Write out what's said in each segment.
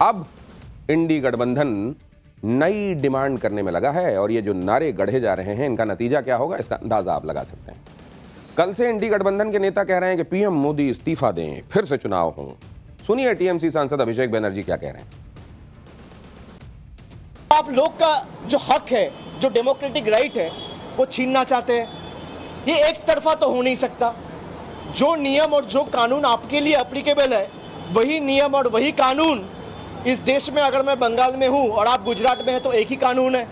अब इंडी गठबंधन नई डिमांड करने में लगा है और ये जो नारे गढ़े जा रहे हैं इनका नतीजा क्या होगा इसका अंदाजा आप लगा सकते हैं। कल से इंडी गठबंधन के नेता कह रहे हैं कि पीएम मोदी इस्तीफा दें, फिर से चुनाव हों। सुनिए टीएमसी सांसद अभिषेक बनर्जी क्या कह रहे हैं। आप लोग का जो हक है, जो डेमोक्रेटिक राइट है, वो छीनना चाहते हैं। ये एक तरफा तो हो नहीं सकता। जो नियम और जो कानून आपके लिए एप्लीकेबल है, वही नियम और वही कानून इस देश में, अगर मैं बंगाल में हूं और आप गुजरात में हैं तो एक ही कानून है।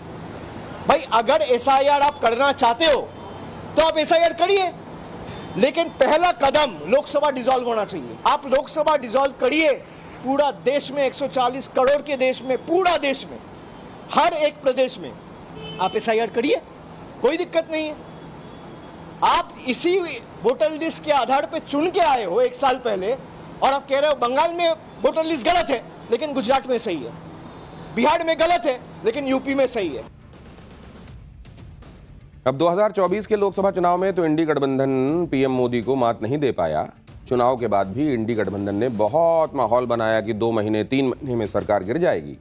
भाई अगर एसआईआर आप करना चाहते हो तो आप एसआईआर करिए, लेकिन पहला कदम लोकसभा डिसॉल्व होना चाहिए। आप लोकसभा डिसॉल्व करिए। पूरा देश में 140 करोड़ के देश में, पूरा देश में, हर एक प्रदेश में आप एसआईआर करिए, कोई दिक्कत नहीं है। आप इसी वोटर लिस्ट के आधार पर चुन के आए हो 1 साल पहले और आप कह रहे हो बंगाल में वोटर लिस्ट गलत है लेकिन गुजरात में सही है, बिहार में गलत है लेकिन यूपी में सही है। अब 2024 के लोकसभा चुनाव में तो इंडी गठबंधन पीएम मोदी को मात नहीं दे पाया। चुनाव के बाद भी इंडी गठबंधन ने बहुत माहौल बनाया कि 2 महीने 3 महीने में सरकार गिर जाएगी,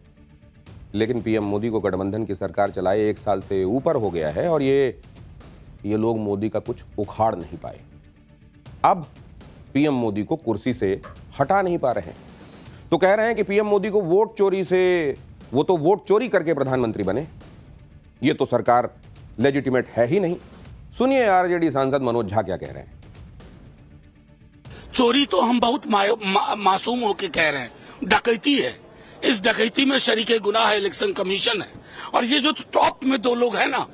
लेकिन पीएम मोदी को गठबंधन की सरकार चलाए 1 साल से ऊपर हो गया है और ये लोग मोदी का कुछ उखाड़ नहीं पाए। अब पीएम मोदी को कुर्सी से हटा नहीं पा रहे हैं, तो कह रहे हैं कि पीएम मोदी को वोट चोरी से, वो तो वोट चोरी करके प्रधानमंत्री बने, ये तो सरकार लेजिटिमेट है ही नहीं। सुनिए आरजेडी सांसद मनोज झा क्या कह रहे हैं। चोरी तो हम बहुत मासूम होके कह रहे हैं, डकैती है। इस डकैती में शरीके गुनाह है इलेक्शन कमीशन है, और ये जो टॉप में 2 लोग हैं ना,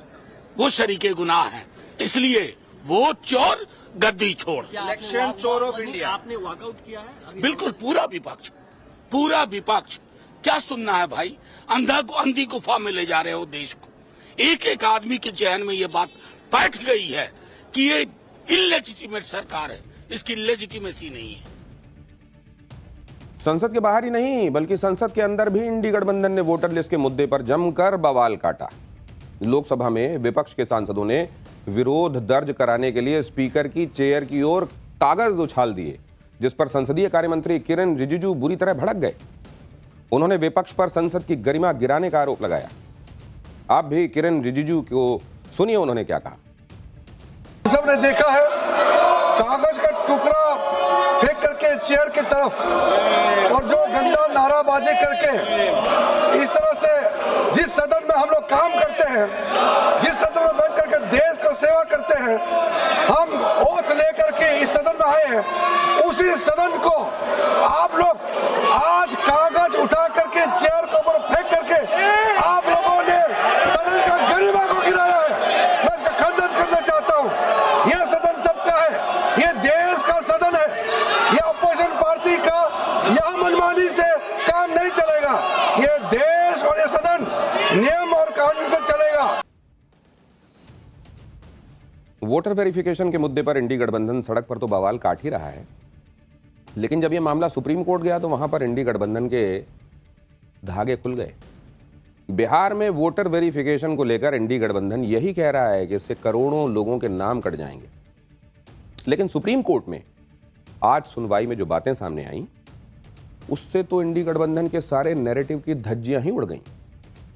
वो शरीके गुनाह हैं। इसलिए वोट चोर गद्दी छोड़। इलेक्शन चोर ऑफ इंडिया आपने वॉकआउट किया है? बिल्कुल, पूरा विपक्ष। क्या सुनना है भाई? अंधी गुफा में ले जा रहे हो देश को। एक आदमी के चेहन में ये बात बैठ गई है कि ये इलेजिटिमेट सरकार है, इसकी लेजिटिमेसी नहीं है। संसद के बाहर ही नहीं बल्कि संसद के अंदर भी इंडी गठबंधन ने वोटर लिस्ट के मुद्दे पर जमकर बवाल काटा। लोकसभा में विपक्ष के सांसदों ने विरोध दर्ज कराने के लिए स्पीकर की चेयर की ओर कागज उछाल दिए, जिस पर संसदीय कार्य मंत्री किरण रिजिजू बुरी तरह भड़क गए। उन्होंने विपक्ष पर संसद की गरिमा गिराने का आरोप लगाया। आप भी किरण रिजिजू को सुनिए उन्होंने क्या कहा। सबने देखा है कागज का टुकड़ा फेंक करके चेयर की तरफ, और जो गंदा नाराबाजी करके इस तरह से जिस सदन में हम लोग काम करते हैं, जिस सदन में बैठ करके देश को सेवा करते हैं, हम ओथ लेकर के इस सदन में आए हैं, उसी सदन को आप लोग आज कागज उठा करके चेयर के ऊपर फेंक करके आप लोगों ने सदन का गरिमा को गिराया है। मैं इसका खंडन करना चाहता हूँ। यह सदन सबका है, यह देश का सदन है, यह अपोजिशन पार्टी का यह मनमानी से काम नहीं चलेगा। यह देश और यह सदन नियम और कानून से चलेगा। वोटर वेरिफिकेशन के मुद्दे पर इंडी गठबंधन सड़क पर तो बवाल काट ही रहा है, लेकिन जब यह मामला सुप्रीम कोर्ट गया तो वहां पर इंडी गठबंधन के धागे खुल गए। बिहार में वोटर वेरिफिकेशन को लेकर इंडी गठबंधन यही कह रहा है कि इससे करोड़ों लोगों के नाम कट जाएंगे, लेकिन सुप्रीम कोर्ट में आज सुनवाई में जो बातें सामने आई उससे तो इंडी गठबंधन के सारे नैरेटिव की धज्जियां ही उड़ गईं।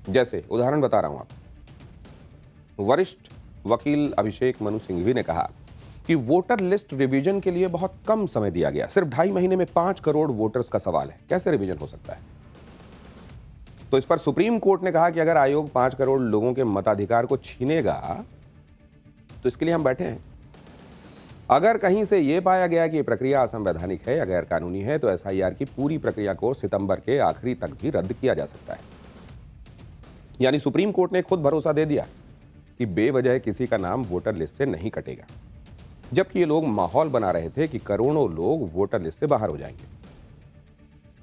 जैसे उदाहरण बता रहा हूं आपको, वरिष्ठ वकील अभिषेक मनु सिंघवी ने कहा कि वोटर लिस्ट रिवीजन के लिए बहुत कम समय दिया गया, सिर्फ 2.5 महीने में 5 करोड़ वोटर्स का सवाल है, कैसे रिवीजन हो सकता है। तो इस पर सुप्रीम कोर्ट ने कहा कि अगर आयोग 5 करोड़ लोगों के मताधिकार को छीनेगा तो इसके लिए हम बैठे हैं। अगर कहीं से यह पाया गया कि यह प्रक्रिया असंवैधानिक है या गैर कानूनी है तो एसआईआर की पूरी प्रक्रिया को सितंबर के आखिरी तक भी रद्द किया जा सकता है। यानी सुप्रीम कोर्ट ने खुद भरोसा दे दिया कि बेवजह किसी का नाम वोटर लिस्ट से नहीं कटेगा, जबकि ये लोग माहौल बना रहे थे कि करोड़ों लोग वोटर लिस्ट से बाहर हो जाएंगे।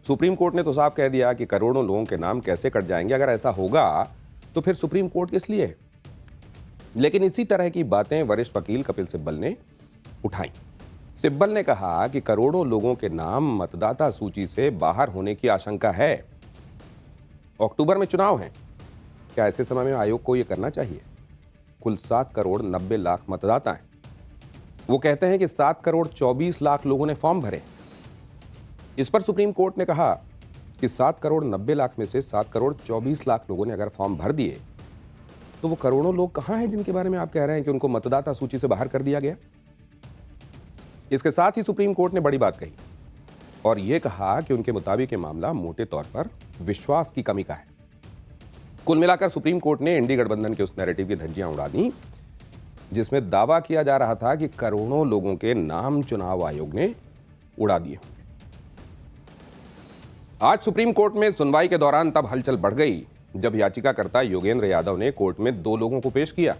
सुप्रीम कोर्ट ने तो साफ कह दिया कि करोड़ों लोगों के नाम कैसे कट जाएंगे। अगर ऐसा होगा तो फिर सुप्रीम कोर्ट किस लिए है। लेकिन इसी तरह की बातें वरिष्ठ वकील कपिल सिब्बल ने उठाई। सिब्बल ने कहा कि करोड़ों लोगों के नाम मतदाता सूची से बाहर होने की आशंका है। अक्टूबर में चुनाव है, क्या ऐसे समय में आयोग को यह करना चाहिए? कुल 7 करोड़ 90 लाख मतदाता हैं। वो कहते हैं कि 7 करोड़ 24 लाख लोगों ने फॉर्म भरे। इस पर सुप्रीम कोर्ट ने कहा कि 7 करोड़ 90 लाख में से 7 करोड़ 24 लाख लोगों ने अगर फॉर्म भर दिए तो वो करोड़ों लोग कहां हैं जिनके बारे में आप कह रहे हैं कि उनको मतदाता सूची से बाहर कर दिया गया। इसके साथ ही सुप्रीम कोर्ट ने बड़ी बात कही और यह कहा कि उनके मुताबिक ये मामला मोटे तौर पर विश्वास की कमी का है। कुल मिलाकर सुप्रीम कोर्ट ने इंडी गठबंधन के उस नैरेटिव की धज्जियां उड़ा दी जिसमें दावा किया जा रहा था कि करोड़ों लोगों के नाम चुनाव आयोग ने उड़ा दिए होंगे। आज सुप्रीम कोर्ट में सुनवाई के दौरान तब हलचल बढ़ गई जब याचिकाकर्ता योगेंद्र यादव ने कोर्ट में 2 लोगों को पेश किया।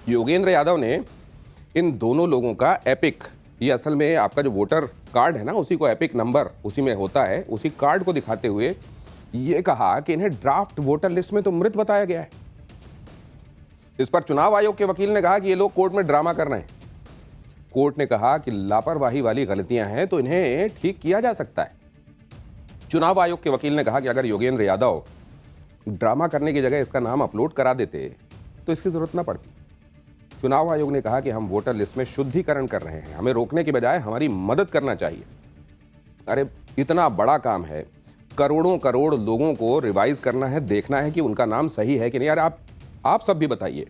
योगेंद्र यादव ने इन दोनों लोगों का एपिक, ये असल में आपका जो वोटर कार्ड है ना, उसी को एपिक नंबर उसी में होता है, उसी कार्ड को दिखाते हुए ये कहा कि इन्हें ड्राफ्ट वोटर लिस्ट में तो मृत बताया गया है। इस पर चुनाव आयोग के वकील ने कहा कि ये लोग कोर्ट में ड्रामा कर रहे हैं। कोर्ट ने कहा कि लापरवाही वाली गलतियां हैं तो इन्हें ठीक किया जा सकता है। चुनाव आयोग के वकील ने कहा कि अगर योगेंद्र यादव ड्रामा करने की जगह इसका नाम अपलोड करा देते तो इसकी जरूरत ना पड़ती। चुनाव आयोग ने कहा कि हम वोटर लिस्ट में शुद्धिकरण कर रहे हैं, हमें रोकने की बजाय हमारी मदद करना चाहिए। अरे इतना बड़ा काम है, करोड़ों करोड़ लोगों को रिवाइज करना है, देखना है कि उनका नाम सही है कि नहीं। यार आप सब भी बताइए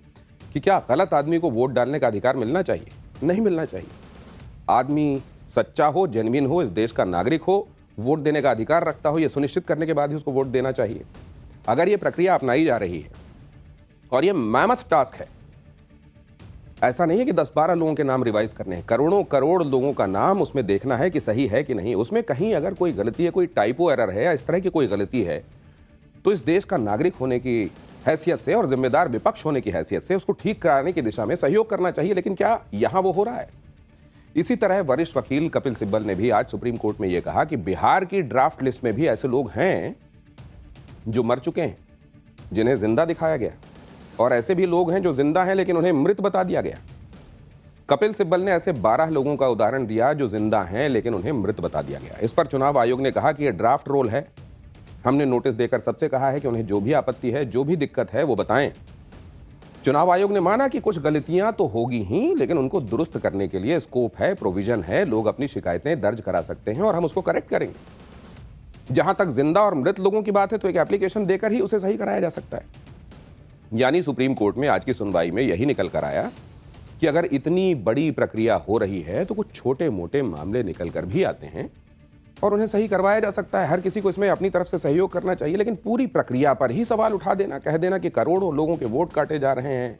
कि क्या गलत आदमी को वोट डालने का अधिकार मिलना चाहिए? नहीं मिलना चाहिए। आदमी सच्चा हो, जेन्युइन हो, इस देश का नागरिक हो, वोट देने का अधिकार रखता हो, यह सुनिश्चित करने के बाद ही उसको वोट देना चाहिए। अगर यह प्रक्रिया अपनाई जा रही है और यह मैमथ टास्क है, ऐसा नहीं है कि 10-12 लोगों के नाम रिवाइज करने हैं, करोड़ों करोड़ लोगों का नाम उसमें देखना है कि सही है कि नहीं। उसमें कहीं अगर कोई गलती है, कोई टाइपो एरर है या इस तरह की कोई गलती है तो इस देश का नागरिक होने की हैसियत से और जिम्मेदार विपक्ष होने की हैसियत से उसको ठीक कराने की दिशा में सहयोग करना चाहिए। लेकिन क्या यहां वो हो रहा है? इसी तरह वरिष्ठ वकील कपिल सिब्बल ने भी आज सुप्रीम कोर्ट में यह कहा कि बिहार की ड्राफ्ट लिस्ट में भी ऐसे लोग हैं जो मर चुके हैं, जिन्हें जिंदा दिखाया गया, और ऐसे भी लोग हैं जो जिंदा हैं लेकिन उन्हें मृत बता दिया गया। कपिल सिब्बल ने ऐसे 12 लोगों का उदाहरण दिया जो जिंदा हैं लेकिन उन्हें मृत बता दिया गया। इस पर चुनाव आयोग ने कहा कि यह ड्राफ्ट रोल है। हमने नोटिस देकर सबसे कहा है कि उन्हें जो भी आपत्ति है, जो भी दिक्कत है वो बताएं। चुनाव आयोग ने माना कि कुछ गलतियां तो होगी ही, लेकिन उनको दुरुस्त करने के लिए स्कोप है, प्रोविजन है, लोग अपनी शिकायतें दर्ज करा सकते हैं और हम उसको करेक्ट करेंगे। जहां तक जिंदा और मृत लोगों की बात है तो एक एप्लीकेशन देकर ही उसे सही कराया जा सकता है। यानी सुप्रीम कोर्ट में आज की सुनवाई में यही निकल कर आया कि अगर इतनी बड़ी प्रक्रिया हो रही है तो कुछ छोटे मोटे मामले निकल कर भी आते हैं और उन्हें सही करवाया जा सकता है। हर किसी को इसमें अपनी तरफ से सहयोग करना चाहिए, लेकिन पूरी प्रक्रिया पर ही सवाल उठा देना, कह देना कि करोड़ों लोगों के वोट काटे जा रहे हैं,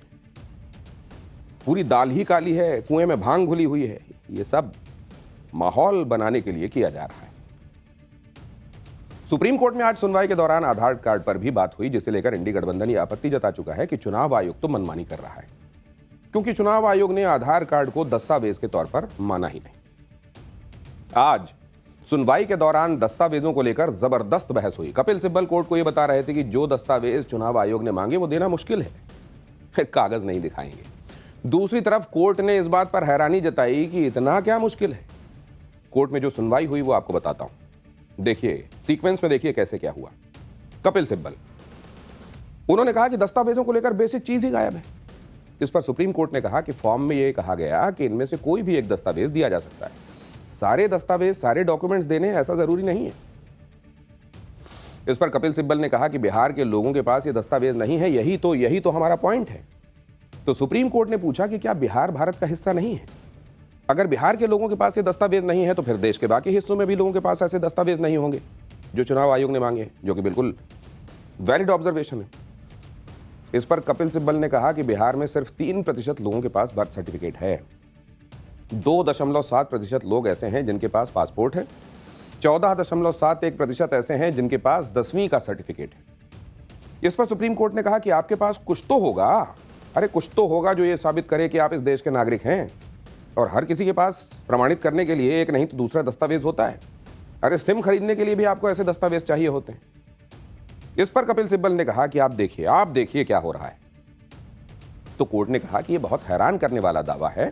पूरी दाल ही काली है, कुएं में भांग घुली हुई है, ये सब माहौल बनाने के लिए किया जा रहा है। सुप्रीम कोर्ट में आज सुनवाई के दौरान आधार कार्ड पर भी बात हुई, जिसे लेकर इंडी गठबंधन यह आपत्ति जता चुका है कि चुनाव आयोग तो मनमानी कर रहा है, क्योंकि चुनाव आयोग ने आधार कार्ड को दस्तावेज के तौर पर माना ही नहीं। आज सुनवाई के दौरान दस्तावेजों को लेकर जबरदस्त बहस हुई। कपिल सिब्बल कोर्ट को यह बता रहे थे कि जो दस्तावेज चुनाव आयोग ने मांगे वो देना मुश्किल है, कागज नहीं दिखाएंगे। दूसरी तरफ कोर्ट ने इस बात पर हैरानी जताई कि इतना क्या मुश्किल है। कोर्ट में जो सुनवाई हुई वो आपको बताता हूं, देखिए सीक्वेंस में, देखिए कैसे क्या हुआ। कपिल सिब्बल, उन्होंने कहा कि दस्तावेजों को लेकर बेसिक चीज ही गायब है। इस पर सुप्रीम कोर्ट ने कहा कि फॉर्म में यह कहा गया कि इनमें से कोई भी एक दस्तावेज दिया जा सकता है, सारे दस्तावेज, सारे डॉक्यूमेंट्स देने ऐसा जरूरी नहीं है। इस पर कपिल सिब्बल ने कहा कि बिहार के लोगों के पास ये दस्तावेज नहीं है, यही तो हमारा पॉइंट है। तो सुप्रीम कोर्ट ने पूछा कि क्या बिहार भारत का हिस्सा नहीं है? अगर बिहार के लोगों के पास ये दस्तावेज नहीं है तो फिर देश के बाकी हिस्सों में भी लोगों के पास ऐसे दस्तावेज नहीं होंगे जो चुनाव आयोग ने मांगे, जो कि बिल्कुल वैलिड ऑब्जर्वेशन है। इस पर कपिल सिब्बल ने कहा कि बिहार में सिर्फ 3% लोगों के पास बर्थ सर्टिफिकेट है, 2.7% लोग ऐसे हैं जिनके पास पासपोर्ट है, 14.71% ऐसे हैं जिनके पास 10वीं का सर्टिफिकेट है। इस पर सुप्रीम कोर्ट ने कहा कि आपके पास कुछ तो होगा, अरे कुछ तो होगा जो ये साबित करे कि आप इस देश के नागरिक हैं। और हर किसी के पास प्रमाणित करने के लिए एक नहीं तो दूसरा दस्तावेज होता है। अरे सिम खरीदने के लिए भी आपको ऐसे दस्तावेज चाहिए होते हैं। इस पर कपिल सिब्बल ने कहा कि आप देखिए क्या हो रहा है। तो कोर्ट ने कहा कि यह बहुत हैरान करने वाला दावा है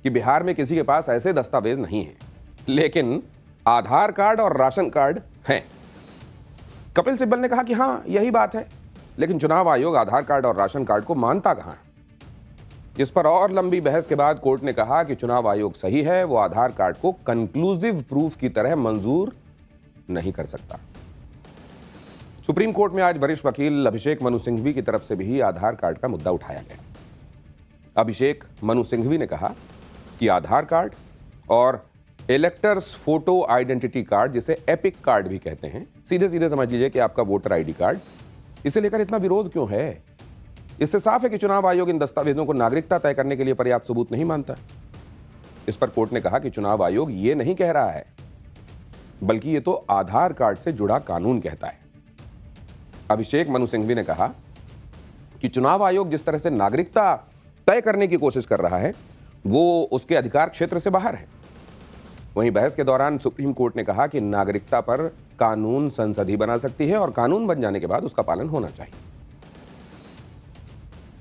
कि बिहार में किसी के पास ऐसे दस्तावेज नहीं है, लेकिन आधार कार्ड और राशन कार्ड हैं। कपिल सिब्बल ने कहा कि हां यही बात है, लेकिन चुनाव आयोग आधार कार्ड और राशन कार्ड को मानता कहां है। इस पर और लंबी बहस के बाद कोर्ट ने कहा कि चुनाव आयोग सही है, वो आधार कार्ड को कंक्लूसिव प्रूफ की तरह मंजूर नहीं कर सकता। सुप्रीम कोर्ट में आज वरिष्ठ वकील अभिषेक मनु सिंघवी की तरफ से भी आधार कार्ड का मुद्दा उठाया गया। अभिषेक मनु सिंघवी ने कहा कि आधार कार्ड और इलेक्टर्स फोटो आइडेंटिटी कार्ड, जिसे एपिक कार्ड भी कहते हैं, सीधे सीधे समझ लीजिए कि आपका वोटर आईडी कार्ड, इसे लेकर इतना विरोध क्यों है? इससे साफ है कि चुनाव आयोग इन दस्तावेजों को नागरिकता तय करने के लिए पर्याप्त सबूत नहीं मानता। इस पर कोर्ट ने कहा कि चुनाव आयोग ये नहीं कह रहा है, बल्कि ये तो आधार कार्ड से जुड़ा कानून कहता है। अभिषेक मनु सिंघवी ने कहा कि चुनाव आयोग जिस तरह से नागरिकता तय करने की कोशिश कर रहा है वो उसके अधिकार क्षेत्र से बाहर है। वहीं बहस के दौरान सुप्रीम कोर्ट ने कहा कि नागरिकता पर कानून संसद ही बना सकती है और कानून बन जाने के बाद उसका पालन होना चाहिए।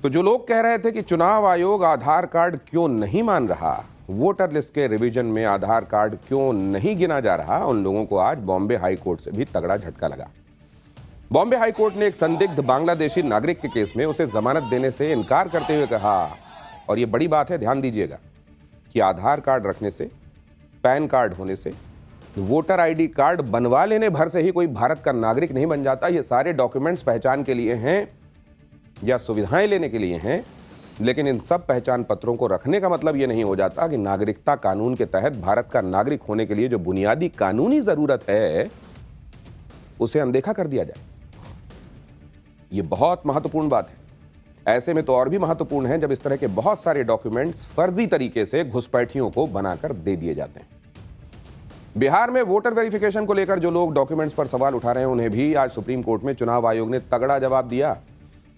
तो जो लोग कह रहे थे कि चुनाव आयोग आधार कार्ड क्यों नहीं मान रहा, वोटर लिस्ट के रिवीजन में आधार कार्ड क्यों नहीं गिना जा रहा, उन लोगों को आज बॉम्बे हाई कोर्ट से भी तगड़ा झटका लगा। बॉम्बे हाई कोर्ट ने एक संदिग्ध बांग्लादेशी नागरिक के केस में उसे जमानत देने से इनकार करते हुए कहा, और यह बड़ी बात है, ध्यान दीजिएगा, कि आधार कार्ड रखने से, पैन कार्ड होने से, वोटर आईडी कार्ड बनवा लेने भर से ही कोई भारत का नागरिक नहीं बन जाता। ये सारे डॉक्यूमेंट्स पहचान के लिए हैं या सुविधाएं लेने के लिए हैं, लेकिन इन सब पहचान पत्रों को रखने का मतलब यह नहीं हो जाता कि नागरिकता कानून के तहत भारत का नागरिक होने के लिए जो बुनियादी कानूनी जरूरत है उसे अनदेखा कर दिया जाए। यह बहुत महत्वपूर्ण बात है। ऐसे में तो और भी महत्वपूर्ण है जब इस तरह के बहुत सारे डॉक्यूमेंट्स फर्जी तरीके से घुसपैठियों को बनाकर दे दिए जाते हैं। बिहार में वोटर वेरिफिकेशन को लेकर जो लोग डॉक्यूमेंट्स पर सवाल उठा रहे हैं, उन्हें भी आज सुप्रीम कोर्ट में चुनाव आयोग ने तगड़ा जवाब दिया।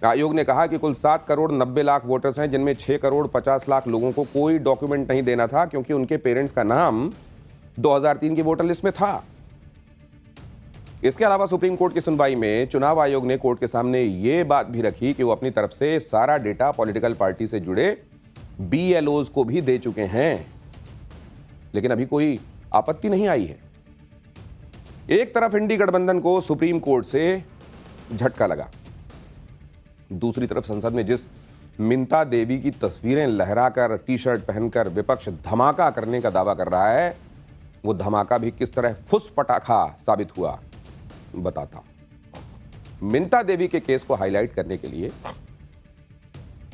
आयोग ने कहा कि कुल 7 करोड़ 90 लाख वोटर्स हैं, जिनमें 6 करोड़ 50 लाख लोगों को कोई डॉक्यूमेंट नहीं देना था क्योंकि उनके पेरेंट्स का नाम 2003 की वोटर लिस्ट में था। इसके अलावा सुप्रीम कोर्ट की सुनवाई में चुनाव आयोग ने कोर्ट के सामने यह बात भी रखी कि वो अपनी तरफ से सारा डेटा पॉलिटिकल पार्टी से जुड़े BLOs को भी दे चुके हैं, लेकिन अभी कोई आपत्ति नहीं आई है। एक तरफ इंडी गठबंधन को सुप्रीम कोर्ट से झटका लगा, दूसरी तरफ संसद में जिस मिंता देवी की तस्वीरें लहराकर, टी-शर्ट पहनकर विपक्ष धमाका करने का दावा कर रहा है, वो धमाका भी किस तरह फुस पटाखा साबित हुआ बताता हूं। मिंता देवी के केस को हाईलाइट करने के लिए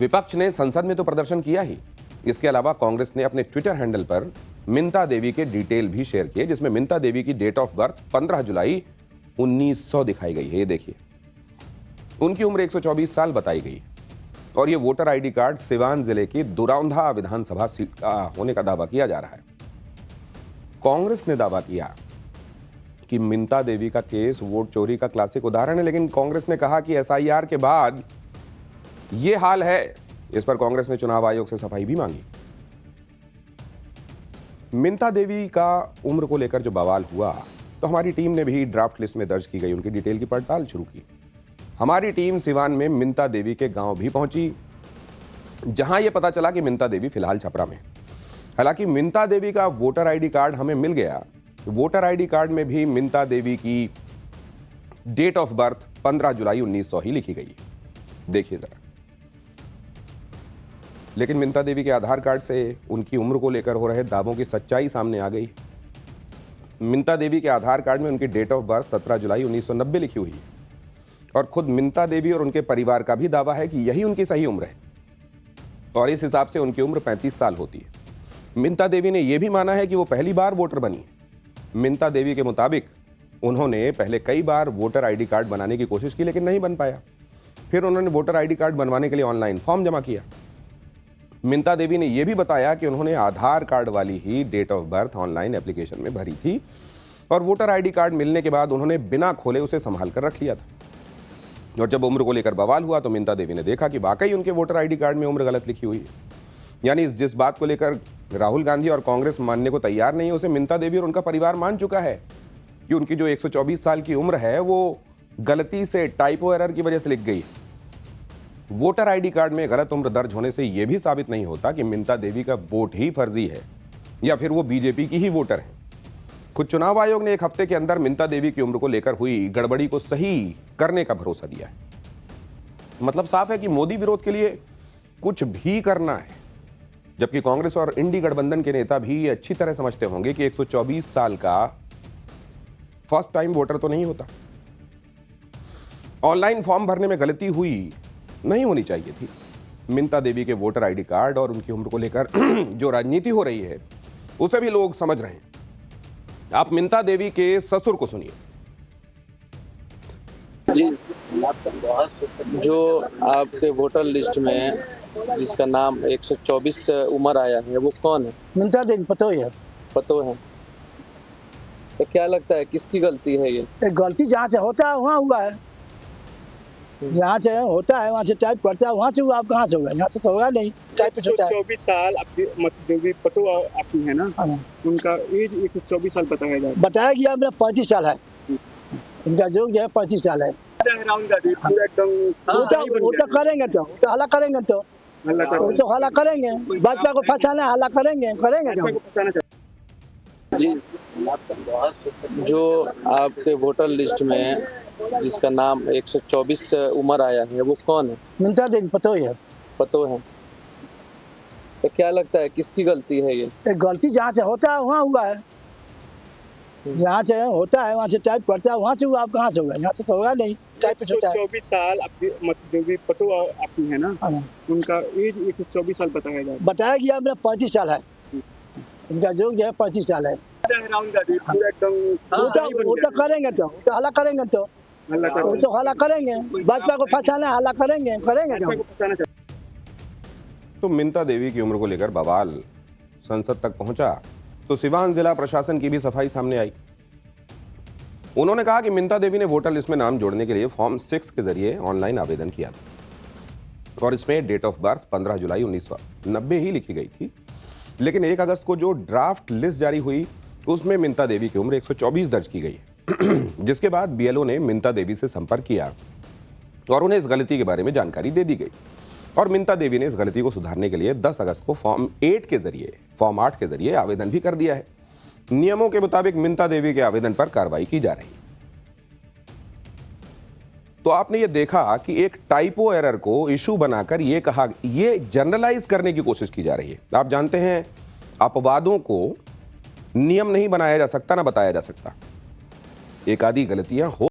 विपक्ष ने संसद में तो प्रदर्शन किया ही, इसके अलावा कांग्रेस ने अपने ट्विटर हैंडल पर मिंता देवी के डिटेल भी शेयर किए, जिसमें मिंता देवी की डेट ऑफ बर्थ 15 जुलाई 1900 दिखाई गई है। ये देखिए, उनकी उम्र 124 साल बताई गई और ये वोटर आईडी कार्ड सिवान जिले की दुरांधा विधानसभा सीट का होने का दावा किया जा रहा है। कांग्रेस ने दावा किया कि मिंता देवी का केस वोट चोरी का क्लासिक उदाहरण है, लेकिन कांग्रेस ने कहा कि SIR के बाद ये हाल है। इस पर कांग्रेस ने चुनाव आयोग से सफाई भी मांगी। मिंता देवी का उम्र को लेकर जो बवाल हुआ, तो हमारी टीम ने भी ड्राफ्ट लिस्ट में दर्ज की गई उनकी डिटेल की पड़ताल शुरू की। हमारी टीम सिवान में मिंता देवी के गांव भी पहुंची, जहां यह पता चला कि मिंता देवी फिलहाल छपरा में। हालांकि मिंता देवी का वोटर आईडी कार्ड हमें मिल गया। वोटर आईडी कार्ड में भी मिंता देवी की डेट ऑफ बर्थ 15 जुलाई 1900 ही लिखी गई। देखिए जरा। लेकिन मिंता देवी के आधार कार्ड से उनकी उम्र को लेकर हो रहे दावों की सच्चाई सामने आ गई। मिंता देवी के आधार कार्ड में उनकी डेट ऑफ बर्थ 17 जुलाई 1990 लिखी हुई है और खुद मिंता देवी और उनके परिवार का भी दावा है कि यही उनकी सही उम्र है और इस हिसाब से उनकी उम्र 35 साल होती है। मिंता देवी ने यह भी माना है कि वो पहली बार वोटर बनी है। मिंता देवी के मुताबिक उन्होंने पहले कई बार वोटर आईडी कार्ड बनाने की कोशिश की, लेकिन नहीं बन पाया। फिर उन्होंने वोटर आईडी कार्ड बनवाने के लिए ऑनलाइन फॉर्म जमा किया। मिंता देवी ने यह भी बताया कि उन्होंने आधार कार्ड वाली ही date of birth online application में भरी थी और वोटर आईडी कार्ड मिलने के बाद उन्होंने बिना खोले उसे संभाल कर रख लिया था। और जब उम्र को लेकर बवाल हुआ तो मिंता देवी ने देखा कि वाकई उनके वोटर आईडी कार्ड में उम्र गलत लिखी हुई है। यानी जिस बात को लेकर राहुल गांधी और कांग्रेस मानने को तैयार नहीं है, उसे मिंता देवी और उनका परिवार मान चुका है कि उनकी जो 124 साल की उम्र है वो गलती से, टाइपो एरर की वजह से लिख गई। वोटर आईडी कार्ड में गलत उम्र दर्ज होने से यह भी साबित नहीं होता कि मिंता देवी का वोट ही फर्जी है या फिर वो बीजेपी की ही वोटर है। खुद चुनाव आयोग ने एक हफ्ते के अंदर मिंता देवी की उम्र को लेकर हुई गड़बड़ी को सही करने का भरोसा दिया है। मतलब साफ है कि मोदी विरोध के लिए कुछ भी करना है, जबकि कांग्रेस और इंडी गठबंधन के नेता भी अच्छी तरह समझते होंगे कि 124 साल का फर्स्ट टाइम वोटर तो नहीं होता। ऑनलाइन फॉर्म भरने में गलती हुई नहीं होनी चाहिए थी। मिंता देवी के वोटर आईडी कार्ड और उनकी उम्र को लेकर जो राजनीति हो रही है उसे भी लोग समझ रहे हैं। आप मिंता देवी के ससुर को सुनिए। जी, जो आपके वोटर लिस्ट में जिसका नाम 124 उम्र आया है वो कौन है? मिंता देवी पतो है। पतो है। तो क्या लगता है किसकी गलती है ये? एक गलती जहाँ से होता है वहाँ हुआ है, जहाँ से होता है वहाँ से टाइप करता है वहाँ से हुआ। आप कहाँ से होगा? यहाँ से तो होगा नहीं। टाइप पे होता है। 124 साल जो भी पतो आपकी है ना, हाँ। उनका एज 124 साल बताया जाता बताया गया मेरा 35 साल है। उनका जो है 35 साल है। है। राहुल गांधी पूरा एकदम वो तो करेंगे, तो हल्ला करेंगे, तो वो तो हल्ला करेंगे। भाजपा को फंसाना है, हल्ला करेंगे क्या? जी, जो आपके वोटर लिस्ट में जिसका नाम 124 उम्र आया है वो कौन है? मिंता देवी पतो है। पतो है। तो क्या लगता है किसकी गलती है ये? एक गलती जहाँ से होता है वहाँ हुआ है, जहाँ से होता है वहाँ से टाइप करता है वहाँ से हुआ। आप कहाँ से होगा? यहाँ से तो होगा नहीं। टाइप पे होता है। 124 साल जो भी पतो आपकी है ना, हाँ। उनका एज 124 साल बताया जाता बताया गया मेरा 35 साल है। उनका जो है 35 साल है। है। राहुल गांधी पूरा एकदम वो तो करेंगे, तो हल्ला करेंगे, तो वो तो हल्ला करेंगे। भाजपा को फंसाना है, हल्ला करेंगे क्या? तो मिंता देवी की उम्र को लेकर बवाल संसद तक पहुंचा तो सिवान जिला प्रशासन की भी सफाई सामने आई। उन्होंने कहा कि मिंता देवी ने वोटर लिस्ट में नाम जोड़ने के लिए फॉर्म 6 के जरिए ऑनलाइन आवेदन किया था और इसमें डेट ऑफ बर्थ 15 जुलाई 1990 ही लिखी गई थी, लेकिन 1 अगस्त को जो ड्राफ्ट लिस्ट जारी हुई उसमें मिंता देवी की उम्र 124 दर्ज की गई है। जिसके बाद बीएलओ ने मिंता देवी से संपर्क किया और उन्हें इस गलती के बारे में जानकारी दे दी गई और मिंता देवी ने इस गलती को सुधारने के लिए 10 अगस्त को फॉर्म 8 के जरिए आवेदन भी कर दिया है। नियमों के मुताबिक मिंता देवी के आवेदन पर कार्रवाई की जा रही है। तो आपने ये देखा कि एक टाइपो एरर को इशू बनाकर ये जनरलाइज करने की कोशिश की जा रही है। आप जानते हैं अपवादों को नियम नहीं बनाया जा सकता, ना बताया जा सकता। एक आधी गलतियां हो